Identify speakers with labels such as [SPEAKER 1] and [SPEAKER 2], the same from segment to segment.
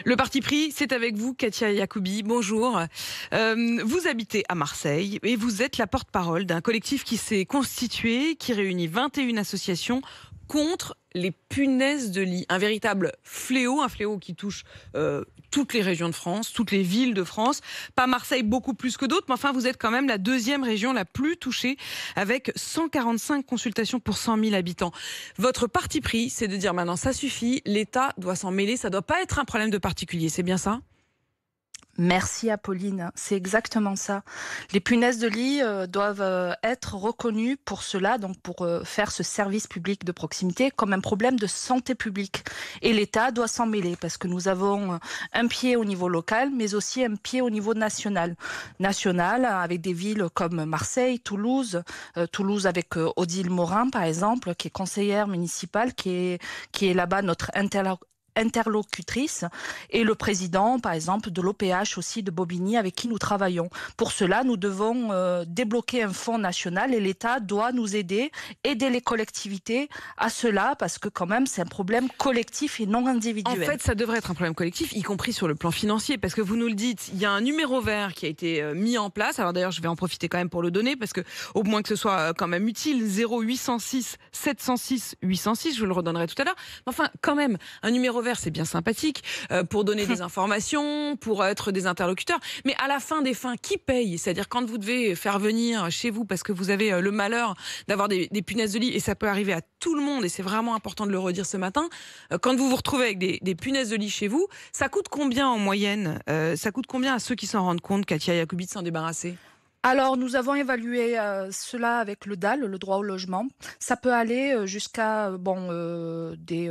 [SPEAKER 1] Le parti pris, c'est avec vous, Katia Yacoubi. Bonjour. Vous habitez à Marseille et vous êtes la porte-parole d'un collectif qui s'est constitué, qui réunit 21 associations contre les punaises de lit. Un véritable fléau, un fléau qui touche toutes les régions de France, toutes les villes de France. Pas Marseille beaucoup plus que d'autres, mais enfin vous êtes quand même la deuxième région la plus touchée avec 145 consultations pour 100 000 habitants. Votre parti pris, c'est de dire maintenant ça suffit, l'État doit s'en mêler, ça ne doit pas être un problème de particulier, c'est bien ça ?
[SPEAKER 2] Merci Apolline, c'est exactement ça. Les punaises de lit doivent être reconnues pour cela, donc pour faire ce service public de proximité comme un problème de santé publique. Et l'État doit s'en mêler parce que nous avons un pied au niveau local, mais aussi un pied au niveau national. National avec des villes comme Marseille, Toulouse, Toulouse avec Odile Morin par exemple, qui est conseillère municipale, qui est là-bas notre interlocutrice, et le président, par exemple, de l'OPH aussi de Bobigny, avec qui nous travaillons. Pour cela, nous devons débloquer un fonds national et l'État doit nous aider les collectivités à cela, parce que quand même, c'est un problème collectif et non individuel.
[SPEAKER 1] En fait, ça devrait être un problème collectif, y compris sur le plan financier, parce que vous nous le dites, il y a un numéro vert qui a été mis en place. Alors d'ailleurs, je vais en profiter quand même pour le donner, parce que au moins que ce soit quand même utile, 0806 706 806, je vous le redonnerai tout à l'heure. Enfin, quand même, un numéro vert, c'est bien sympathique pour donner des informations, pour être des interlocuteurs. Mais à la fin des fins, qui paye ? C'est-à-dire quand vous devez faire venir chez vous parce que vous avez le malheur d'avoir des punaises de lit, et ça peut arriver à tout le monde, et c'est vraiment important de le redire ce matin, quand vous vous retrouvez avec des punaises de lit chez vous, ça coûte combien en moyenne ? Ça coûte combien à ceux qui s'en rendent compte, Katia Yacoubi, de s'en débarrasser ?
[SPEAKER 2] Alors, nous avons évalué cela avec le DAL, le droit au logement. Ça peut aller jusqu'à des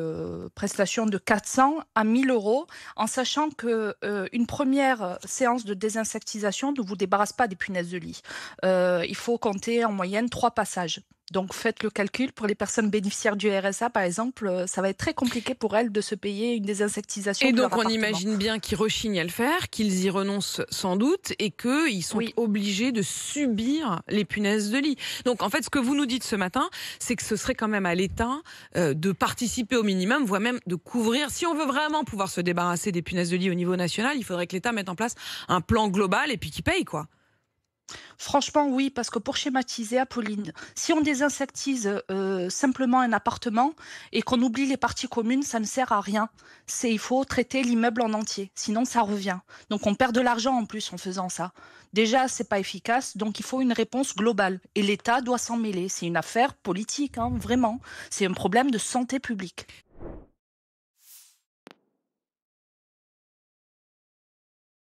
[SPEAKER 2] prestations de 400 à 1000 euros, en sachant que une première séance de désinsectisation ne vous débarrasse pas des punaises de lit. Il faut compter en moyenne 3 passages. Donc faites le calcul, pour les personnes bénéficiaires du RSA par exemple, ça va être très compliqué pour elles de se payer une désinsectisation
[SPEAKER 1] et
[SPEAKER 2] de leur
[SPEAKER 1] donc on
[SPEAKER 2] appartement.
[SPEAKER 1] imagine bien qu'ils rechignent à le faire, qu'ils y renoncent sans doute, et qu'ils sont obligés de subir les punaises de lit. Donc en fait, ce que vous nous dites ce matin, c'est que ce serait quand même à l'État de participer au minimum, voire même de couvrir. Si on veut vraiment pouvoir se débarrasser des punaises de lit au niveau national, il faudrait que l'État mette en place un plan global et puis qu'il paye, quoi.
[SPEAKER 2] Franchement, oui, parce que pour schématiser, Apolline, si on désinsectise simplement un appartement et qu'on oublie les parties communes, ça ne sert à rien. Il faut traiter l'immeuble en entier, sinon ça revient. Donc on perd de l'argent en plus en faisant ça. Déjà, c'est pas efficace, donc il faut une réponse globale. Et l'État doit s'en mêler. C'est une affaire politique, hein, vraiment. C'est un problème de santé publique.